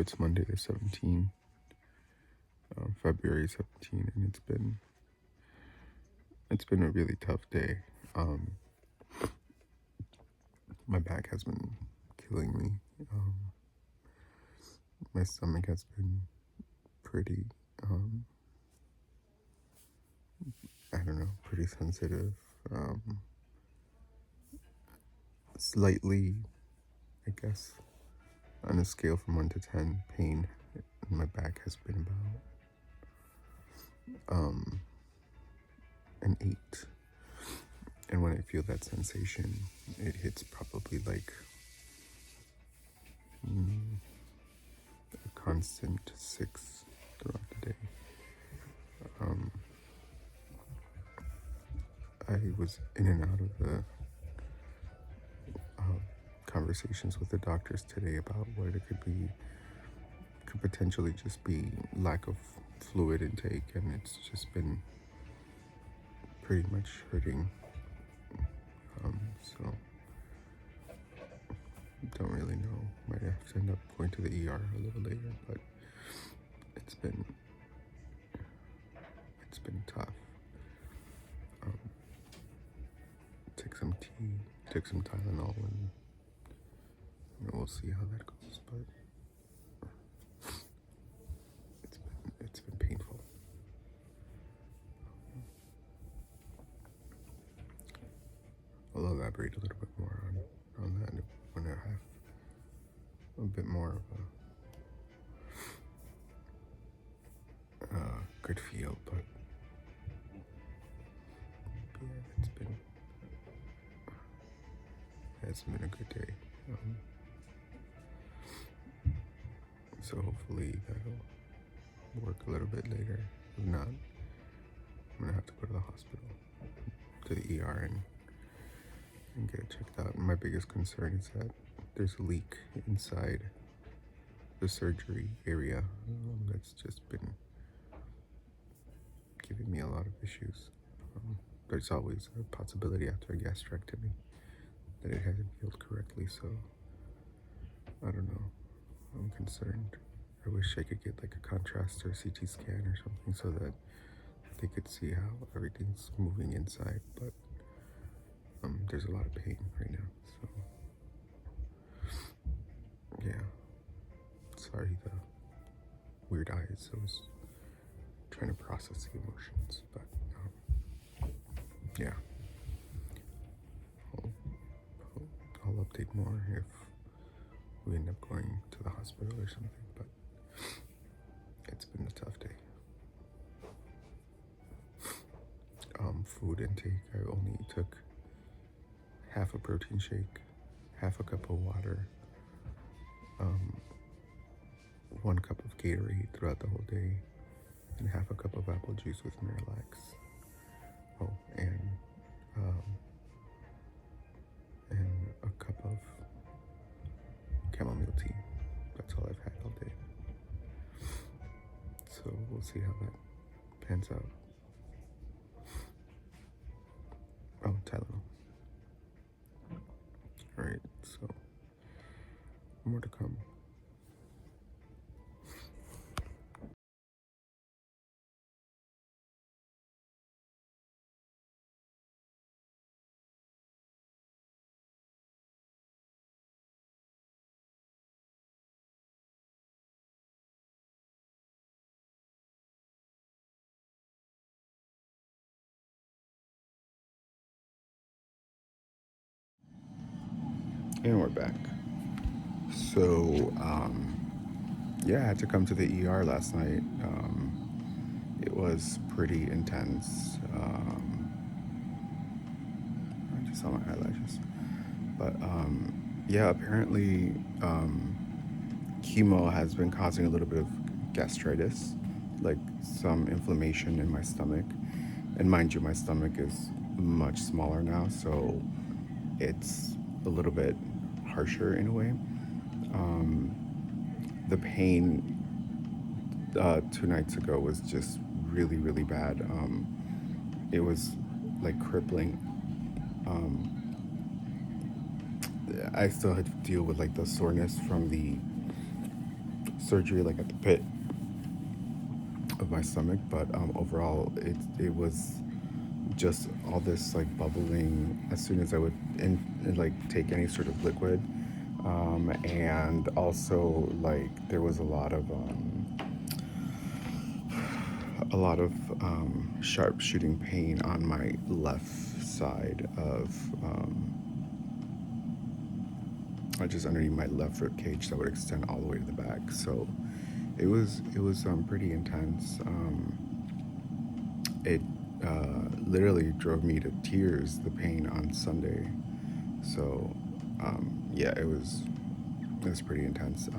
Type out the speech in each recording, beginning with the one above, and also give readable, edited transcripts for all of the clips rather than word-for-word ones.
it's Monday the 17th, February 17th, and it's been a really tough day. My back has been killing me. My stomach has been pretty, pretty sensitive. Slightly, I guess, on a scale from 1 to 10, pain in my back has been about an 8. And when I feel that sensation, it hits probably like a constant 6 throughout the day. I was in and out of the conversations with the doctors today about what it could potentially just be lack of fluid intake, and it's just been pretty much hurting. So don't really know. Might have to end up going to the ER a little later, but it's been tough. Took some tea, took some Tylenol, and we'll see how that goes. But it's been painful. I'll elaborate a little bit more on that when I have a bit more of a good feel. But yeah, it's been a good day. So hopefully that'll work a little bit later. If not, I'm gonna have to go to the hospital, to the ER, and get it checked out. And my biggest concern is that there's a leak inside the surgery area that's just been giving me a lot of issues. There's always a possibility after a gastrectomy that it hasn't healed correctly, so I don't know. I'm concerned. I wish I could get like a contrast or a CT scan or something so that they could see how everything's moving inside, but there's a lot of pain right now, so yeah. Sorry, the weird eyes. I was trying to process the emotions, but yeah. I'll update more if we end up going to the hospital or something, but it's been a tough day. Food intake, I only took half a protein shake, half a cup of water, 1 cup of Gatorade throughout the whole day, and half a cup of apple juice with Miralax. Oh, and a cup of chamomile tea. That's all I've had all day. So we'll see how that pans out. Oh, Tylenol. Alright, so more to come. And we're back. So, yeah, I had to come to the ER last night. It was pretty intense. I just saw my eyelashes. But, yeah, apparently chemo has been causing a little bit of gastritis, like some inflammation in my stomach. And mind you, my stomach is much smaller now, so it's a little bit harsher in a way. The pain 2 nights ago was just really, really bad. It was like crippling. I still had to deal with like the soreness from the surgery like at the pit of my stomach, but overall it was just all this like bubbling as soon as I would like take any sort of liquid, and also like there was a lot of sharp shooting pain on my left side of just underneath my left rib cage that would extend all the way to the back. So it was pretty intense. It literally drove me to tears, the pain on Sunday. So yeah, it was pretty intense.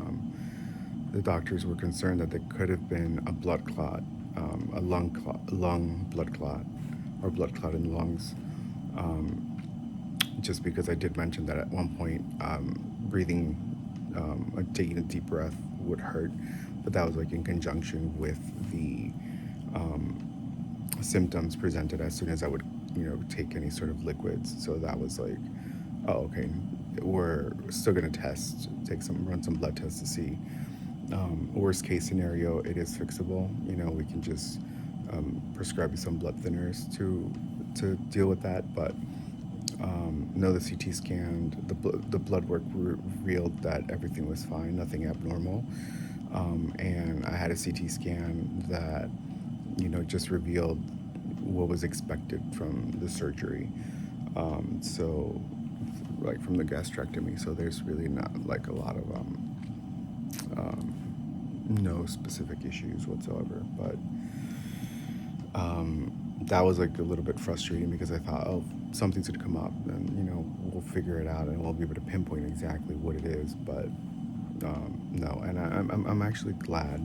The doctors were concerned that there could have been a blood clot, lung blood clot, or blood clot in the lungs. Just because I did mention that at one point, breathing, taking a deep breath would hurt, but that was like in conjunction with the symptoms presented as soon as I would, take any sort of liquids. So that was like, oh, okay, we're still gonna run some blood tests to see. Worst case scenario, it is fixable. We can just prescribe you some blood thinners to deal with that. But no, the CT scan, the blood work revealed that everything was fine, nothing abnormal. And I had a CT scan that just revealed what was expected from the surgery. So like from the gastrectomy. So there's really not like a lot of no specific issues whatsoever. But that was like a little bit frustrating because I thought, oh, something's gonna come up, and we'll figure it out, and we'll be able to pinpoint exactly what it is. But no, and I'm actually glad,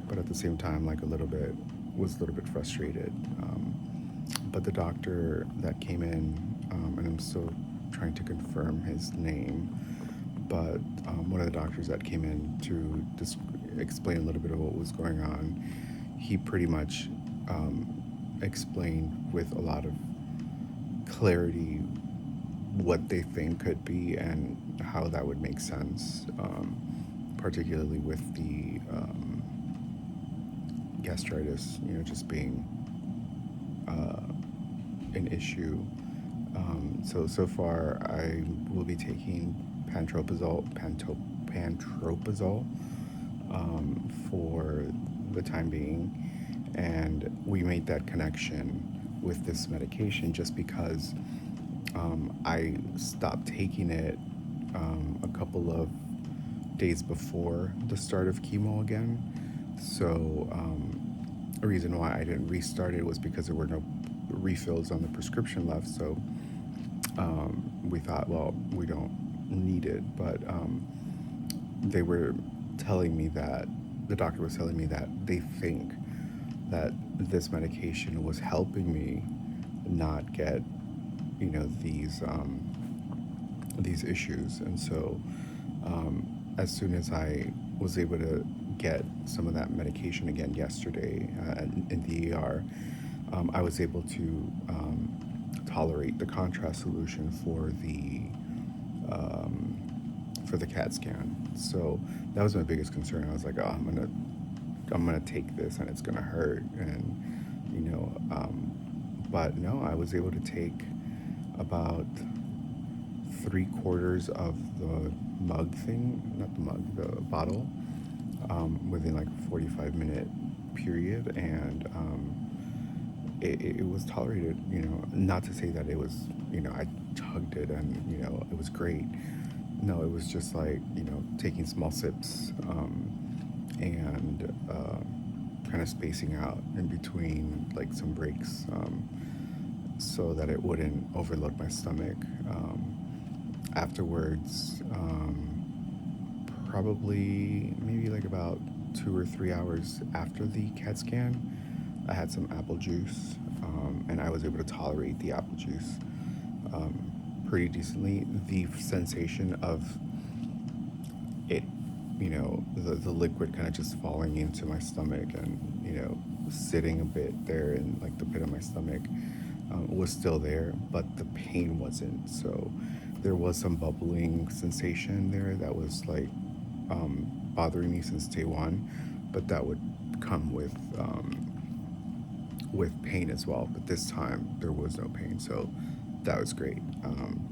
but at the same time, like a little bit frustrated. But the doctor that came in, and I'm still trying to confirm his name, but one of the doctors that came in to explain a little bit of what was going on, he pretty much explained with a lot of clarity what they think could be and how that would make sense, particularly with the gastritis, just being an issue. So far, I will be taking pantoprazole for the time being, and we made that connection with this medication just because I stopped taking it a couple of days before the start of chemo again. So a reason why I didn't restart it was because there were no refills on the prescription left. So we thought, well, we don't need it. But they were telling me that the doctor was telling me that they think that this medication was helping me not get these issues. And so as soon as I was able to get some of that medication again yesterday in the ER, I was able to tolerate the contrast solution for the CAT scan. So that was my biggest concern. I was like, oh, I'm gonna take this and it's gonna hurt, and but no, I was able to take about 3/4 of the mug thing, not the mug, the bottle, within like a 45-minute period, and it was tolerated. Not to say that it was, I chugged it and it was great. No, it was just like taking small sips, and kind of spacing out in between like some breaks, so that it wouldn't overload my stomach. Afterwards, probably maybe like about 2 or 3 hours after the CAT scan, I had some apple juice, and I was able to tolerate the apple juice pretty decently. The sensation of it, the liquid kind of just falling into my stomach and, sitting a bit there in like the pit of my stomach, was still there, but the pain wasn't. So there was some bubbling sensation there that was like bothering me since day one, but that would come with pain as well. But this time there was no pain, so that was great.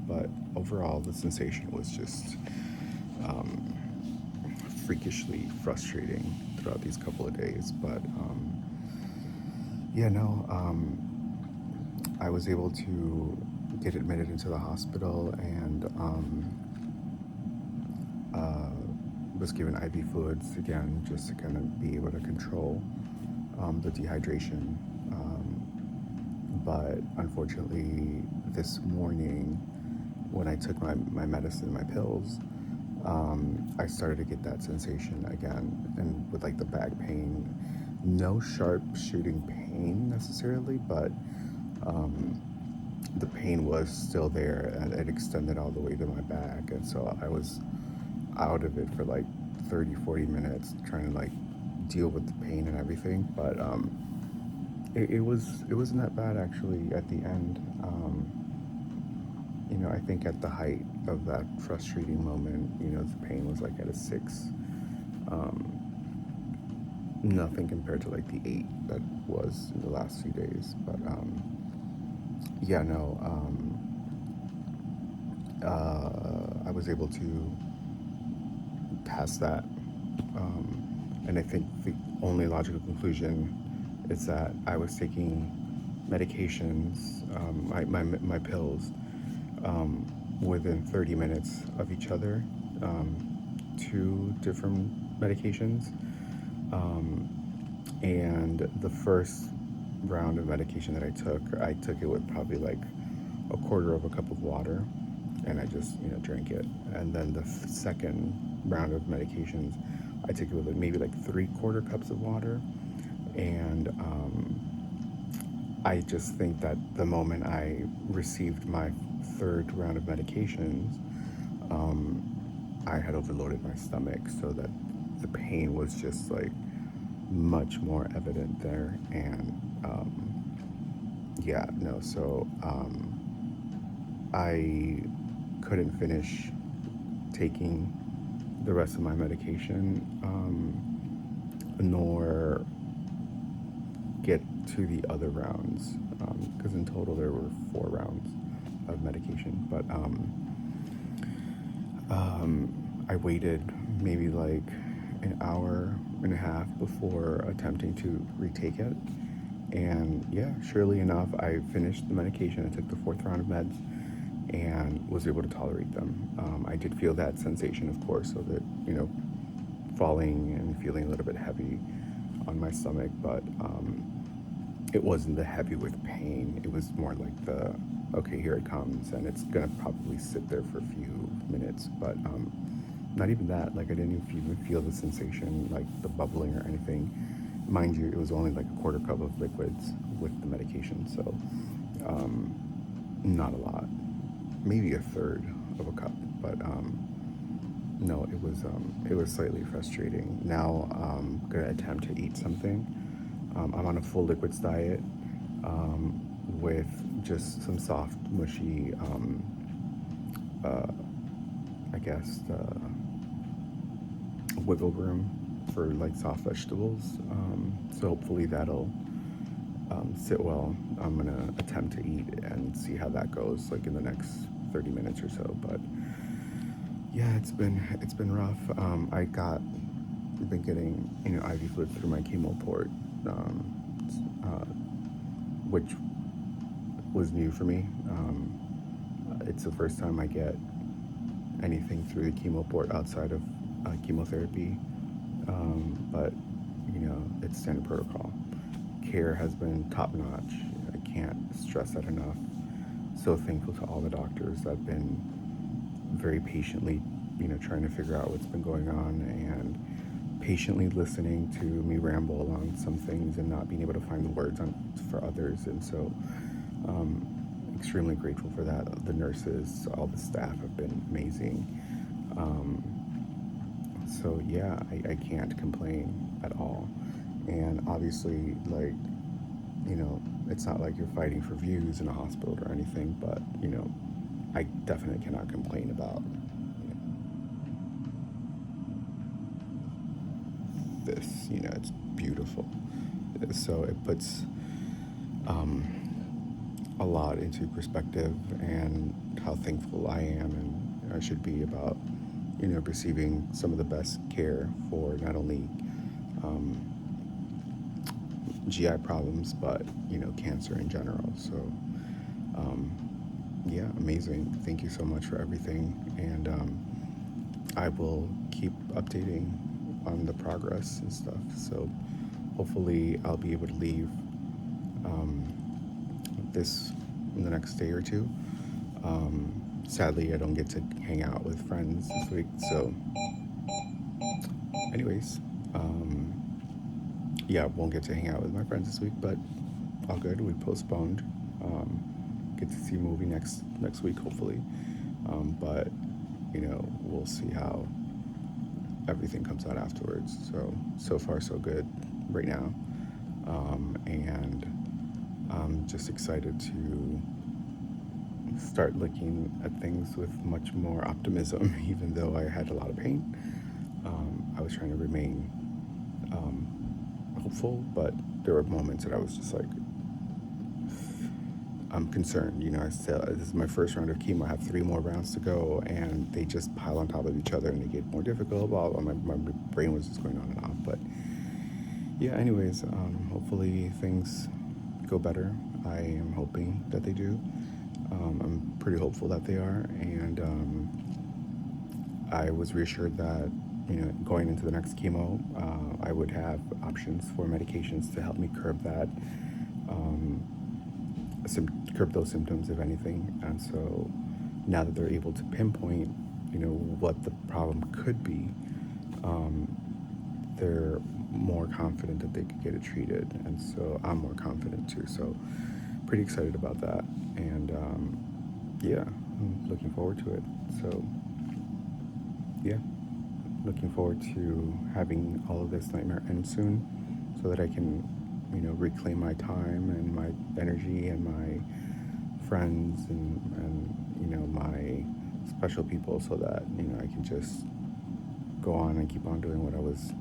But overall, the sensation was just freakishly frustrating throughout these couple of days. But yeah, no, I was able to get admitted into the hospital and was given IV fluids again just to kind of be able to control the dehydration. But unfortunately, this morning when I took my medicine, my pills, I started to get that sensation again, and with like the back pain. No sharp shooting pain necessarily, but the pain was still there, and it extended all the way to my back. And so I was out of it for like 30-40 minutes trying to like deal with the pain and everything. But it wasn't that bad actually at the end. I think at the height of that frustrating moment, the pain was like at a 6. Nothing compared to like the 8 that was in the last few days. But yeah, no, I was able to pass that. And I think the only logical conclusion is that I was taking medications, my pills, within 30 minutes of each other, 2 different medications. And the first round of medication that I took it with probably like a quarter of a cup of water, and I just drank it. And then the second round of medications, I took it with maybe like 3/4 cups of water. And I just think that the moment I received my third round of medications, I had overloaded my stomach, so that the pain was just like much more evident there. And yeah, no, so I couldn't finish taking the rest of my medication, nor get to the other rounds, because in total there were 4 rounds of medication. But I waited maybe like an hour and a half before attempting to retake it. And yeah, surely enough, I finished the medication. I took the 4th round of meds and was able to tolerate them. I did feel that sensation, of course, of it, falling and feeling a little bit heavy on my stomach, but it wasn't the heavy with pain. It was more like the, okay, here it comes, and it's gonna probably sit there for a few minutes. But not even that. Like, I didn't even feel the sensation, like the bubbling or anything. Mind you, it was only like a 1/4 cup of liquids with the medication, so not a lot. Maybe a 1/3 of a cup, but no, it was slightly frustrating. Now I'm gonna attempt to eat something. I'm on a full liquids diet, with just some soft, mushy, I guess, wiggle room for like soft vegetables. So hopefully that'll sit well. I'm gonna attempt to eat and see how that goes, like in the next 30 minutes or so. But yeah, it's been rough. I've been getting IV fluids through my chemo port, which was new for me. It's the first time I get anything through the chemo port outside of chemotherapy, but it's standard protocol. Care has been top notch. I can't stress that enough. So thankful to all the doctors that have been very patiently, trying to figure out what's been going on, and patiently listening to me ramble on some things and not being able to find the words for others. And so extremely grateful for that. The nurses, all the staff have been amazing. So yeah, I can't complain at all. And obviously, like, it's not like you're fighting for views in a hospital or anything, but I definitely cannot complain about this. You know, it's beautiful. So it puts a lot into perspective and how thankful I am and I should be about, you know, receiving some of the best care for not only GI problems, but, you know, cancer in general. So, yeah, amazing. Thank you so much for everything. And I will keep updating on the progress and stuff. So hopefully I'll be able to leave this in the next day or two. Sadly, I don't get to hang out with friends this week. So anyways, yeah, won't get to hang out with my friends this week, but all good. We postponed. Get to see a movie next week, hopefully. But you know, we'll see how everything comes out afterwards. So far so good right now, and I'm just excited to start looking at things with much more optimism. Even though I had a lot of pain, I was trying to remain hopeful, but there were moments that I was just like, I'm concerned. You know, I said this is my first round of chemo. I have 3 more rounds to go, and they just pile on top of each other, and they get more difficult. Blah, blah. My brain was just going on and on. But yeah, anyways, hopefully things go better. I am hoping that they do. I'm pretty hopeful that they are, and I was reassured that, you know, going into the next chemo, I would have options for medications to help me curb that, curb those symptoms, if anything. And so now that they're able to pinpoint, you know, what the problem could be, they're more confident that they could get it treated. And so I'm more confident too. So pretty excited about that. And yeah, I'm looking forward to it. So yeah, looking forward to having all of this nightmare end soon so that I can, you know, reclaim my time and my energy and my friends and you know, my special people, so that, you know, I can just go on and keep on doing what I was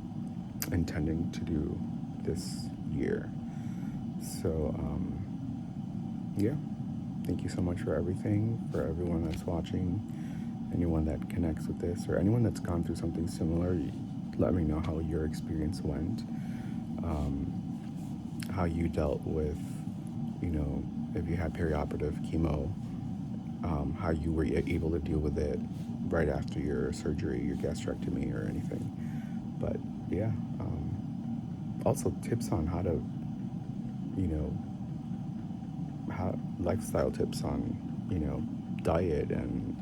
intending to do this year. So yeah, thank you so much for everything, for everyone that's watching, anyone that connects with this, or anyone that's gone through something similar. Let me know how your experience went, how you dealt with, you know, if you had perioperative chemo, how you were able to deal with it right after your surgery, your gastrectomy, or anything. But yeah, also tips on how to, you know, how lifestyle tips on, you know, diet and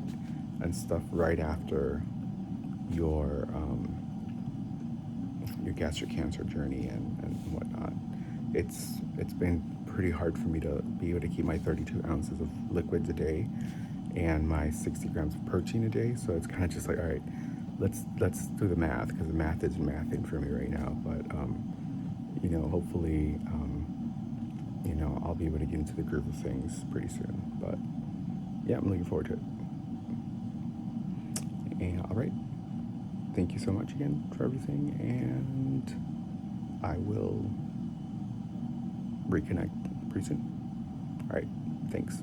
stuff right after your gastric cancer journey and whatnot. It's been pretty hard for me to be able to keep my 32 ounces of liquids a day and my 60 grams of protein a day. So it's kind of just like, all right, let's do the math, because the math isn't mathing for me right now. But you know, hopefully, you know, I'll be able to get into the groove of things pretty soon. But yeah, I'm looking forward to it. And all right, thank you so much again for everything, and I will reconnect pretty soon. All right, thanks.